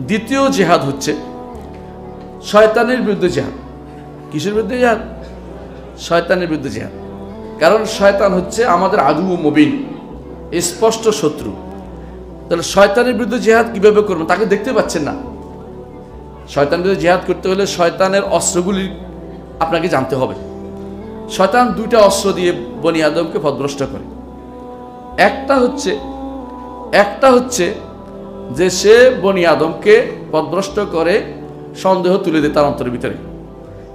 দ্বিতীয় জিহাদ হচ্ছে শয়তানের বিরুদ্ধে জিহাদ। কিসের বিরুদ্ধে জিহাদ? শয়তানের বিরুদ্ধে জিহাদ। কারণ শয়তান হচ্ছে আমাদের আদু মুবিন, স্পষ্ট শত্রু। তাহলে শয়তানের বিরুদ্ধে জিহাদ কিভাবে করবেন? তাকে দেখতে পাচ্ছেন না। শয়তানের বিরুদ্ধে জিহাদ করতে হলে শয়তানের অস্ত্রগুলি আপনাকে জানতে হবে। শয়তান দুইটা অস্ত্র দিয়ে বনি আদমকে পথভ্রষ্ট করে। একটা হচ্ছে যে সে বনি আদমকে পথভ্রষ্ট করে সন্দেহ তুলে দেয় তার অন্তরের ভিতরে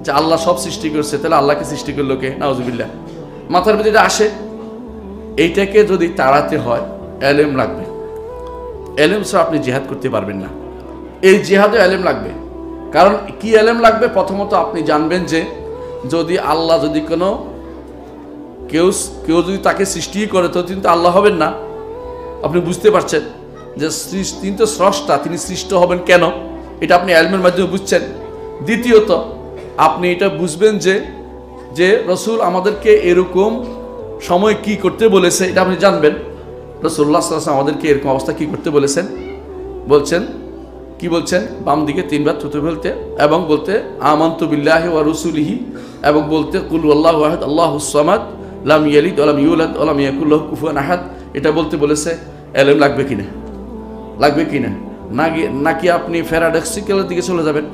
যে আল্লাহ সব সৃষ্টি করছে, তাহলে আল্লাহকে সৃষ্টি করলো কে? নাউজুবিল্লাহ। মাথার ভিতরে আসে। এইটাকে যদি তাড়াতে হয় এলেম লাগবে। এলেম ছাড়া আপনি জিহাদ করতে পারবেন না। এই জিহাদে এলেম লাগবে। কারণ কি এলেম লাগবে? প্রথমত আপনি জানবেন যে যদি আল্লাহ যদি কোনো কেউ যদি তাকে সৃষ্টি করে তো তিনি তো আল্লাহ হবেন না। আপনি বুঝতে পারছেন যে তিনি তো স্রষ্টা, তিনি সৃষ্ট হবেন কেন? এটা আপনি এলমের মাধ্যমে বুঝছেন। দ্বিতীয়ত আপনি এটা বুঝবেন যে রসুল আমাদেরকে এরকম সময় কি করতে বলেছে, এটা আপনি জানবেন। রাসূলুল্লাহ সাল্লাল্লাহু আলাইহি ওয়াসাল্লাম আমাদেরকে এরকম অবস্থা কি করতে বলেছেন? কি বলছেন? বাম দিকে তিনবার থুতু ফেলতে এবং বলতে আমানতু বিল্লাহি ওয়া রাসূলিহি এবং বলতে কুল ওয়াল্লাহু আহাদ আল্লাহুস সামাদ লাম ইয়ালিদ ওয়া লাম ইউলাদ ওয়া লাম ইয়াকুল লাহু কুফুয়ান আহাদ। এটা বলতে বলেছে। এলেম লাগবে কিনা? নাকি আপনি প্যারাডক্সিক্যালের দিকে চলে যাবেন?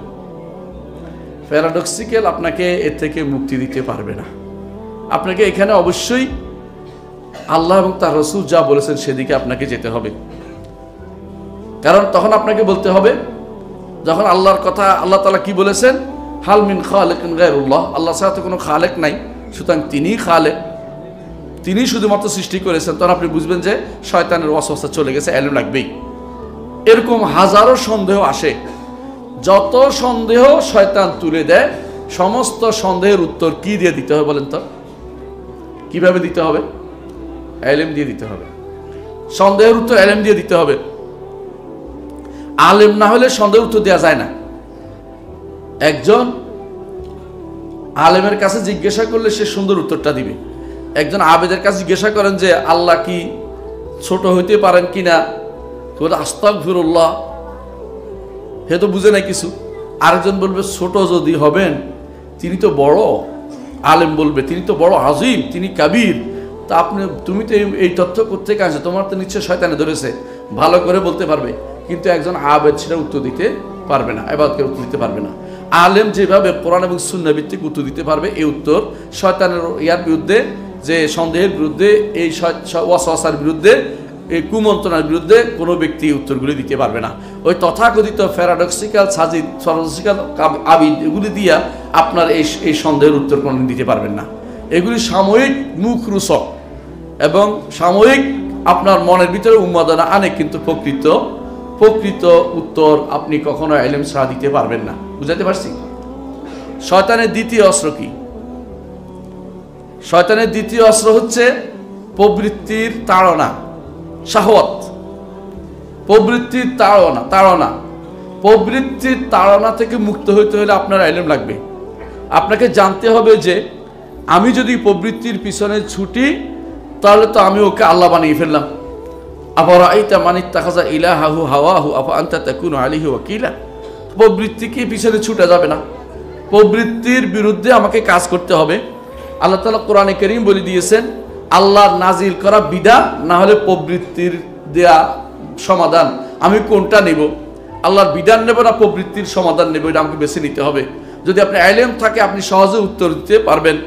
প্যারাডক্সিক্যাল আপনাকে এর থেকে মুক্তি দিতে পারবে না। আপনাকে এখানে অবশ্যই আল্লাহ এবং তার রাসূল যা বলেছেন সেদিকে আপনাকে যেতে হবে। কারণ তখন আপনাকে বলতে হবে, যখন আল্লাহর কথা আল্লাহ তাআলা কি বলেছেন, হাল মিন খালিকিন গায়রুল্লাহ, আল্লাহ ছাড়া তো কোনো খালেক নাই, সুতরাং তিনিই খালেক, তিনি শুধুমাত্র সৃষ্টি করেছেন। তখন আপনি বুঝবেন যে শয়তানের ওয়াসওয়াসা চলে গেছে। এলেম লাগবেই। এরকম হাজারো সন্দেহ আসে। যত সন্দেহ শয়তান তুলে দেয়, সমস্ত সন্দেহের উত্তর কি দিয়ে দিতে হবে বলেন তো? কিভাবে দিতে হবে? এলেম দিয়ে দিতে হবে। সন্দেহের উত্তর এলেম দিয়ে দিতে হবে। আলেম না হলে সন্দেহের উত্তর দেওয়া যায় না। একজন আলেমের কাছে জিজ্ঞাসা করলে সে সুন্দর উত্তরটা দিবে। একজন আবেদের কাছে জিজ্ঞাসা করেন যে আল্লাহ কি ছোট হইতে পারেন কিনা, আস্তাগফিরুল্লাহ, হে তো বুঝে নাই কিছু। আরেকজন বলবে ছোট যদি হবেন তিনি তো বড়। আলেম বলবে তিনি তো বড় আজিম, তিনি কাবির। তা তুমি তো এই তথ্য কোত্থেকে আসে? তোমার তো নিশ্চয় শয়তানে ধরেছে। ভালো করে বলতে পারবে, কিন্তু একজন আবেদ সেটা উত্তর দিতে পারবে না, ইবাদতকে উত্তর দিতে পারবে না। আলেম যেভাবে কোরআন এবং সুন্নাহ ভিত্তিক উত্তর দিতে পারবে, এই উত্তর শয়তানের ইয়ার বিরুদ্ধে, যে সন্দেহের বিরুদ্ধে, এই ওয়াসওয়াসার বিরুদ্ধে, এই কুমন্ত্রণার বিরুদ্ধে কোনো ব্যক্তি উত্তরগুলি দিতে পারবে না। ওই তথাকথিত প্যারাডক্সিক্যাল সাজিদ সরজিক্যাল আবিদ এগুলি দিয়া আপনার এই সন্দেহের উত্তর কোনোদিন দিতে পারবেন না। এগুলি সাময়িক মুখ রুচক এবং সাময়িক আপনার মনের ভিতরে উন্মাদনা আনে, কিন্তু প্রকৃত উত্তর আপনি কখনো ইলম ছাড়া দিতে পারবেন না। বুঝাতে পারছি? শয়তানের দ্বিতীয় অস্ত্র কি? শয়তানের দ্বিতীয় অস্ত্র হচ্ছে প্রবৃত্তির তাড়না, শাহওয়াত। প্রবৃত্তির তাড়না প্রবৃত্তির তাড়না থেকে মুক্ত হইতে হলে আপনার ইলম লাগবে। আপনাকে জানতে হবে যে আমি যদি প্রবৃত্তির পিছনে ছুটি তাহলে তো আমি ওকে আল্লাহ বানিয়ে ফেললাম। আফারাআইতা মান ইত্তাখাযা ইলাহাহু হাওয়াহু আফা আনতা তাকুনু আলাইহি ওয়াকিলা। প্রবৃত্তিকে পিছনে ছুটা যাবে না। প্রবৃত্তির বিরুদ্ধে আমাকে কাজ করতে হবে। আল্লাহ তাআলা কোরআনে কারীম বলে দিয়েছেন, আল্লাহর নাজিল করা বিধান না হলে প্রবৃত্তির দেয়া সমাধান, আমি কোনটা নেব? আল্লাহর বিধান নেব না প্রবৃত্তির সমাধান নেব? এটা আমাকে বেছে নিতে হবে। যদি আপনি ইলম থাকে আপনি সহজে উত্তর দিতে পারবেন।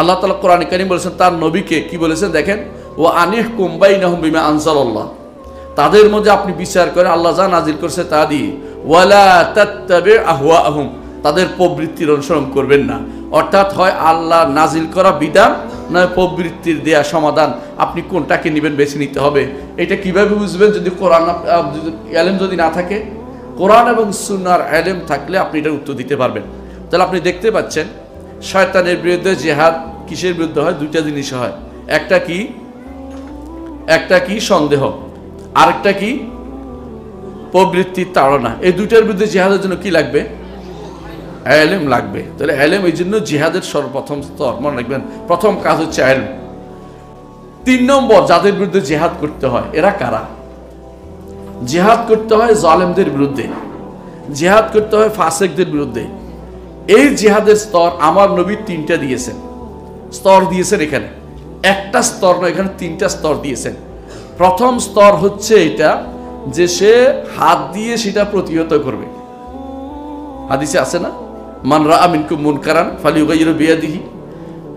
আল্লাহ তাআলা কোরআনে কারীম বলেছেন, তার নবীকে কি বলেছেন দেখেন, ও আনিহকুম বাইনাহুম বিমা আনজালাল্লাহ, তাদের মধ্যে আপনি বিচার করে আল্লাহ যা নাজিল করছে তা দিয়ে, ওয়ালা তাত্তাবি আহওয়াহুম, তাদের প্রবৃত্তির অনুসরণ করবেন না। অর্থাৎ হয় আল্লাহ নাজিল করা বিধান নয় প্রবৃত্তির দেয়া সমাধান, আপনি কোনটাকে নেবেন বেছে নিতে হবে। এটা কিভাবে বুঝবেন? যদি কোরআন ইলম যদি না থাকে, কোরআন এবং সুন্নাহর ইলম থাকলে আপনি এটার উত্তর দিতে পারবেন। তাহলে আপনি দেখতে পাচ্ছেন শয়তানের বিরুদ্ধে জিহাদ কিসের বিরুদ্ধে হয়? দুইটা জিনিস হয়। একটা কি সন্দেহ, আরেকটা কি প্রবৃত্তির তাড়না। এই দুইটার বিরুদ্ধে জিহাদের জন্য কি লাগবে? ইলম লাগবে। তাহলে ইলম এই জন্য জিহাদের সর্বপ্রথম স্তর, মনে রাখবেন প্রথম কাজ হচ্ছে ইলম। 3 নম্বর যাদের বিরুদ্ধে জিহাদ করতে হয় এরা কারা? জিহাদ করতে হয় জালেমদের বিরুদ্ধে। জিহাদ করতে হয় ফাসেকদের বিরুদ্ধে। এই জিহাদের স্তর আমার নবী 3টা দিয়েছেন, স্তর দিয়েছেন। এখানে একটা স্তর নয়, এখানে 3টা স্তর দিয়েছেন। প্রথম স্তর হচ্ছে এটা যে সে হাত দিয়ে সেটা প্রতিহত করবে। হাদিসে আছে না, মান রাআ মিনকুম মুনকারান ফালিয়ুগাইয়িরু বিয়াদিহি।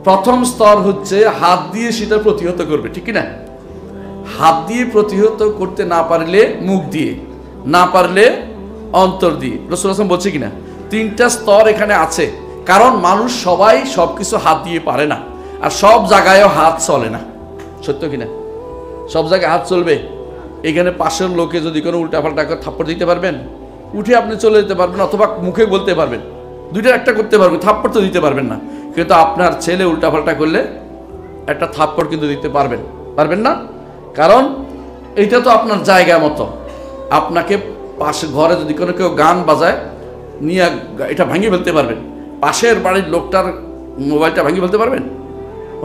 প্রথম স্তর হচ্ছে হাত দিয়ে সেটা প্রতিহত করবে, ঠিক না? হাত দিয়ে প্রতিহত করতে না পারলে মুখ দিয়ে, না পারলে অন্তর দিয়ে। রাসূলুল্লাহ সাল্লাল্লাহু আলাইহি ওয়াসাল্লাম বলছে কিনা 3টা স্তর এখানে আছে, কারণ মানুষ সবাই সবকিছু হাত দিয়ে পারে না, আর সব জায়গায়ও হাত চলে না। সত্য কিনা? সব জায়গায় হাত চলবে? এখানে পাশের লোকে যদি কোনো উল্টাপাল্টা করে থাপ্পড় দিতে পারবেন? উঠে আপনি চলে যেতে পারবেন, অথবা মুখে বলতে পারবেন, দুইটার একটা করতে পারবেন, থাপ্পড় তো দিতে পারবেন না। কিন্তু আপনার ছেলে উল্টাপাল্টা করলে একটা থাপ্পড় কিন্তু দিতে পারবেন, পারবেন না? কারণ এইটা তো আপনার জায়গা মতো। আপনাকে পাশে ঘরে যদি কোনো কেউ গান বাজায় নিয়ে এটা ভাঙিয়ে ফেলতে পারবেন, পাশের বাড়ির লোকটার মোবাইলটা ভাঙিয়ে ফেলতে পারবেন?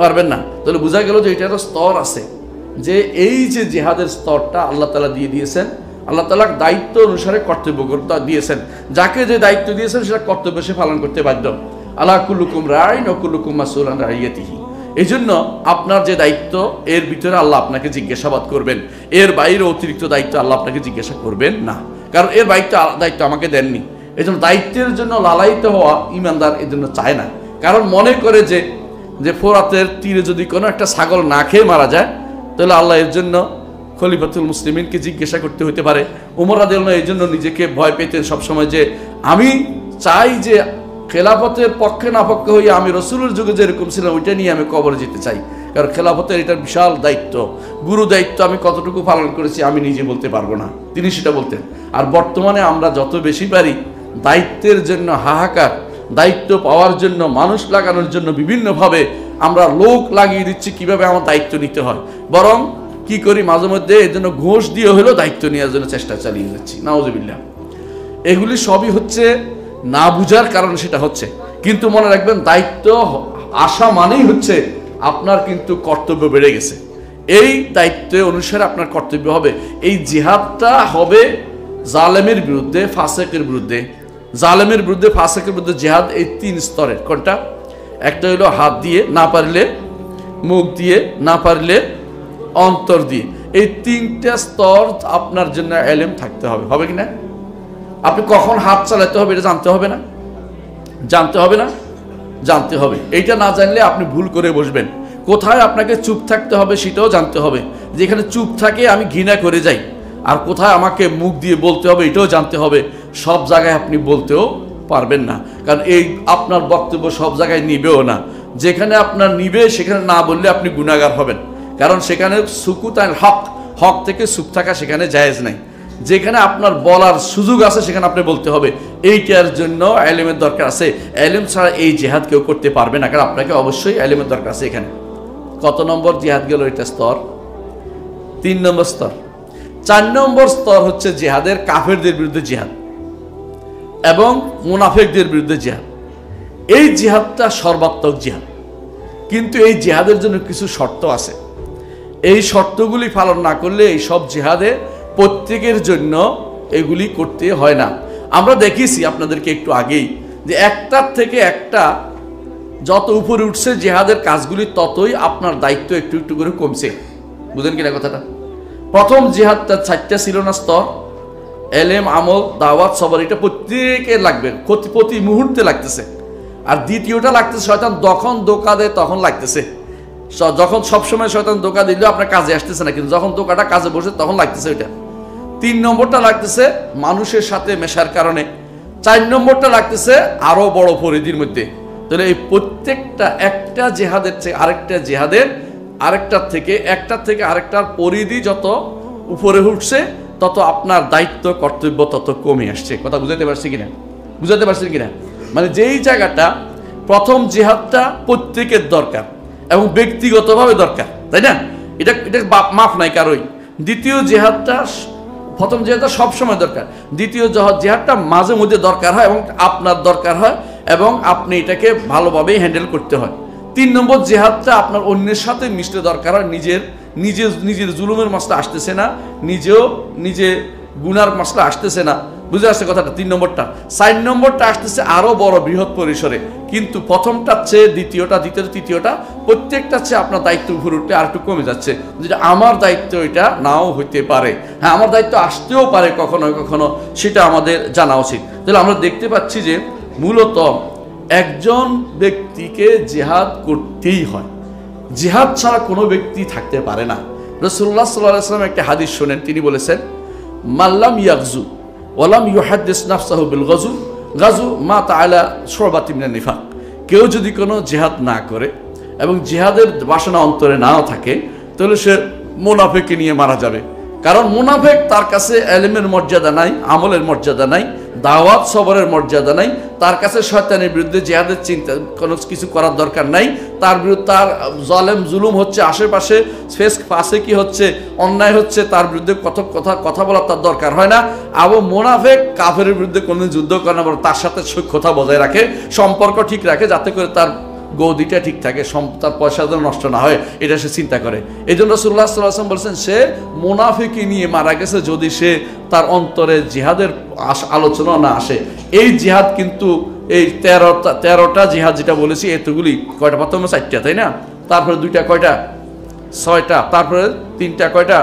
পারবেন না। তাহলে বোঝা গেল যে এটারও স্তর আছে, যে এই যে জিহাদের স্তরটা আল্লাহ তাআলা দিয়ে দিয়েছেন, আল্লাহ তাআলার দায়িত্ব অনুসারে কর্তব্য করতে দিয়েছেন। যাকে যে দায়িত্ব দিয়েছেন সেটা কর্তব্য সে পালন করতে বাধ্য। আলা কুল্লুকুম রাইন ওয়া কুল্লুকুম মাসউলুন আন রাইয়াতিহি। এই জন্য আপনার যে দায়িত্ব এর ভিতরে আল্লাহ আপনাকে জিজ্ঞাসাবাদ করবেন, এর বাইরে অতিরিক্ত দায়িত্ব আল্লাহ আপনাকে জিজ্ঞাসা করবেন না, কারণ এর দায়িত্ব আমাকে দেননি। এই জন্য দায়িত্বের জন্য লালায়িত হওয়া ইমানদার এর জন্য চায় না, কারণ মনে করে যে ফোরাতের তীরে যদি কোনো একটা ছাগল না খেয়ে মারা যায় তাহলে আল্লাহ এর জন্য খলিফাতুল মুসলিমিনকে জিজ্ঞাসা করতে হতে পারে। ওমর রাদিয়াল্লাহু আনহু এই জন্য নিজেকে ভয় পেতেন সবসময়, যে আমি চাই যে খেলাফতের পক্ষে না পক্ষে হইয়া আমি রসুলের যুগে যেরকম ছিলাম ওইটা নিয়ে আমি কবরে যেতে চাই, কারণ খেলাফতের এটা বিশাল দায়িত্ব, গুরু দায়িত্ব আমি কতটুকু পালন করেছি আমি নিজে বলতে পারবো না, তিনি সেটা বলতেন। আর বর্তমানে আমরা যত বেশি পারি দায়িত্বের জন্য হাহাকার, দায়িত্ব পাওয়ার জন্য মানুষ লাগানোর জন্য বিভিন্নভাবে আমরা লোক লাগিয়ে দিচ্ছি কিভাবে আমার দায়িত্ব নিতে হয়, বরং কি করি মাঝে মধ্যে এর জন্য ঘোষ দিয়ে হলেও দায়িত্ব নেওয়ার জন্য চেষ্টা চালিয়ে যাচ্ছি। নাউজুবিল্লাহ। এগুলি সবই হচ্ছে না বুঝার কারণে সেটা হচ্ছে। কিন্তু মনে রাখবেন দায়িত্ব আসা মানেই হচ্ছে আপনার কিন্তু কর্তব্য বেড়ে গেছে। এই দায়িত্ব অনুসারে আপনার কর্তব্য হবে। এই জিহাদটা হবে জালেমের বিরুদ্ধে, ফাসেকের বিরুদ্ধে। জালেমের বিরুদ্ধে, ফাসেকের বিরুদ্ধে জিহাদ এই 3 স্তরের। কোনটা? একটা হলো হাত দিয়ে, না পারলে মুখ দিয়ে, না পারলে অন্তর দিয়ে। এই 3টা স্তর আপনার জন্য ইলম থাকতে হবে। হবে কি না? আপনি কখন হাত চালাতে হবে এটা জানতে হবে না? জানতে হবে না? জানতে হবে। এইটা না জানলে আপনি ভুল করে বসবেন। কোথায় আপনাকে চুপ থাকতে হবে সেটাও জানতে হবে, যেখানে চুপ থাকে আমি ঘৃণা করে যাই। আর কোথায় আমাকে মুখ দিয়ে বলতে হবে এটাও জানতে হবে। সব জায়গায় আপনি বলতেও পারবেন না, কারণ এই আপনার বক্তব্য সব জায়গায় নিবেও না। যেখানে আপনার নিবে সেখানে না বললে আপনি গুনাহগার হবেন, কারণ সেখানে সুকুত আর হক থেকে চুপ থাকা সেখানে জায়েজ নাই। যেখানে আপনার বলার সুযোগ আছে সেখানে আপনি বলতে হবে। এইটার জন্য ইলমের দরকার আছে। ইলম ছাড়া এই জিহাদ কেউ করতে পারবে না, কারণ আপনাকে অবশ্যই ইলমের দরকার আছে। এখানে কত নম্বর জিহাদ গেল? এটা স্তর 3 নম্বর স্তর। 4 নম্বর স্তর হচ্ছে জিহাদের কাফেরদের বিরুদ্ধে জিহাদ এবং মুনাফিকদের বিরুদ্ধে জিহাদ। এই জিহাদটা সর্বাত্মক জিহাদ, কিন্তু এই জিহাদের জন্য কিছু শর্ত আছে। এই শর্তগুলি পালন না করলে এই সব জিহাদে প্রত্যেকের জন্য এগুলি করতে হয় না। আমরা দেখেছি আপনাদেরকে একটু আগেই যে একটার থেকে একটা যত উপরে উঠছে জিহাদের কাজগুলি ততই আপনার দায়িত্ব একটু একটু করে কমছে। বুঝলেন কিনা কথাটা? প্রথম জিহাদটা 4টা ছিল না স্তর, এলেম, আমল, দাওয়াত, সবর। এটা প্রত্যেকের লাগবে, প্রতি মুহূর্তে লাগতেছে। আর দ্বিতীয়টা লাগতেছে শয়তান যখন ধোঁকা দেয় তখন লাগতেছে। যখন সবসময় শয়তান ধোঁকা দিলেও আপনার কাজে আসতেছে না, কিন্তু যখন ধোঁকাটা কাজে বসে তখন লাগতেছে ওইটা। 3 নম্বরটা লাগতেছে মানুষের সাথে মেশার কারণে। 4 নম্বরটা লাগতেছে আরো বড় পরিধির মধ্যে। তাহলে এই প্রত্যেকটা একটা জিহাদের থেকে আরেকটা জিহাদের একটার থেকে আরেকটার পরিধি যত উপরে উঠছে তত আপনার দায়িত্ব কর্তব্য তত কমে আসছে। কথা বুঝাতে পারছি কিনা? বুঝাতে পারছেন কিনা? মানে যেই জায়গাটা প্রথম জিহাদটা প্রত্যেকের দরকার এবং ব্যক্তিগতভাবে দরকার, তাই না? এটা মাফ নাই কারোই। দ্বিতীয় জিহাদটা, প্রথম জিহাদটা সবসময় দরকার, দ্বিতীয় জিহাদটা মাঝে মধ্যে দরকার হয় এবং আপনার দরকার হয় এবং আপনি এটাকে ভালোভাবেই হ্যান্ডেল করতে হয়। 3 নম্বর জিহাদটা আপনার অন্যের সাথে মিশতে দরকার হয়। নিজের জুলুমের মাসলা আসতেছে না, নিজে গুনার মাসলা আসতেছে না, বুঝে আসছে কথাটা? 3 নম্বরটা। 4 নম্বরটা আসতেছে আরো বড় বৃহৎ পরিসরে, কিন্তু প্রথমটার চেয়ে দ্বিতীয়টা, দ্বিতীয়টা তৃতীয়টা প্রত্যেকটা চেয়ে আপনার দায়িত্ব উপরে উঠতে আর একটু কমে যাচ্ছে, যেটা আমার দায়িত্ব এটা নাও হইতে পারে, হ্যাঁ আমার দায়িত্ব আসতেও পারে কখনো কখনো, সেটা আমাদের জানা উচিত। তাহলে আমরা দেখতে পাচ্ছি যে মূলত একজন ব্যক্তিকে জিহাদ করতেই হয়, জিহাদ ছাড়া কোনো ব্যক্তি থাকতে পারে না। রাসূলুল্লাহ সাল্লাল্লাহু আলাইহি ওয়াসাল্লাম একটা হাদিস শোনেন, তিনি বলেছেন মাল্লাম ইয়াগজু ওয়ালাম ইউহাদ্দিস নাফসাহু বিল গাজু গাজু মা তাআলা শুরবাতি মিনান নিফাক। কেউ যদি কোনো জিহাদ না করে এবং জিহাদের বাসনা অন্তরে নাও থাকে, তাহলে সে মুনাফিককে নিয়ে মারা যাবে। কারণ মুনাফিক, তার কাছে ইলমের মর্যাদা নাই, আমলের মর্যাদা নাই, দাওয়াত সবরের মর্যাদা নাই, তার কাছে শয়তানের বিরুদ্ধে জিহাদের চিন্তা কোনো কিছু করার দরকার নাই, তার বিরুদ্ধে তার জালেম জুলুম হচ্ছে আশেপাশে, পাশে কি হচ্ছে অন্যায় হচ্ছে, তার বিরুদ্ধে কথা বলার তার দরকার হয় না। আবার মুনাফিক কাফেরের বিরুদ্ধে কোনো যুদ্ধ করে না, তার সাথে সখ্যতা বজায় রাখে, সম্পর্ক ঠিক রাখে, যাতে করে তার গদিটা ঠিক থাকে, তার পয়সা যেন নষ্ট না হয়, এটা সে চিন্তা করে। এই জন্য রাসূলুল্লাহ সাল্লাল্লাহু আলাইহি ওয়াসাল্লাম বলছেন সে মুনাফিকি নিয়ে মারা গেছে যদি সে তার অন্তরে জিহাদের আলোচনা না আসে। এই জিহাদ কিন্তু এই 13টা জিহাদ যেটা বলেছি, এতগুলি কয়টা? প্রথমে 4টা, তাই না? তারপরে 2টা কয়টা? 6টা, তারপরে 3টা কয়টা?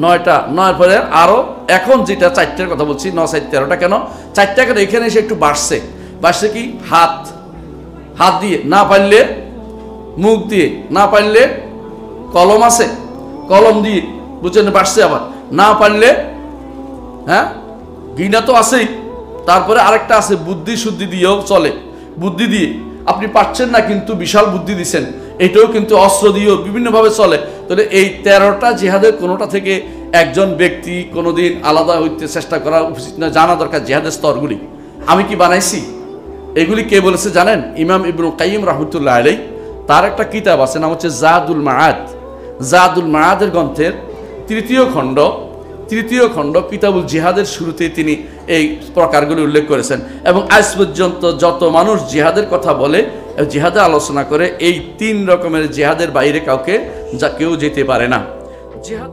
9টা, 9 পরে আরো এখন যেটা 4টার কথা বলছি, 9 4 13টা। কেন 4টা? কেন এখানে এসে একটু বাড়ছে কি? হাত দিয়ে, না পারলে মুখ দিয়ে, না পারলে কলম আছে কলম দিয়ে, বুঝছেন? বাড়ছে আবার না পারলে, হ্যাঁ ঘৃণা তো আছেই, তারপরে আরেকটা আছে বুদ্ধি শুদ্ধি দিয়েও চলে। বুদ্ধি দিয়ে আপনি পারছেন না, কিন্তু বিশাল বুদ্ধি দিচ্ছেন, এটাও কিন্তু অস্ত্র দিয়েও বিভিন্নভাবে চলে। তাহলে এই 13টা জিহাদের কোনোটা থেকে একজন ব্যক্তি কোনোদিন আলাদা হইতে চেষ্টা করা উচিত না, জানা দরকার জিহাদের স্তরগুলি। আমি কি বানাইছি? এগুলি কে বলেছে জানেন? ইমাম ইবনুল কাইয়িম রাহমাতুল্লাহ আলাইহি, তার একটা কিতাব আছে, নাম হচ্ছে জাদুল মাআদ। জাদুল মাআদের গ্রন্থের তৃতীয় খণ্ড কিতাবুল জিহাদের শুরুতে তিনি এই প্রকারগুলি উল্লেখ করেছেন। এবং আজ পর্যন্ত যত মানুষ জিহাদের কথা বলে, জিহাদের আলোচনা করে, এই 3 রকমের জিহাদের বাইরে কেউ যেতে পারে না। জিহাদ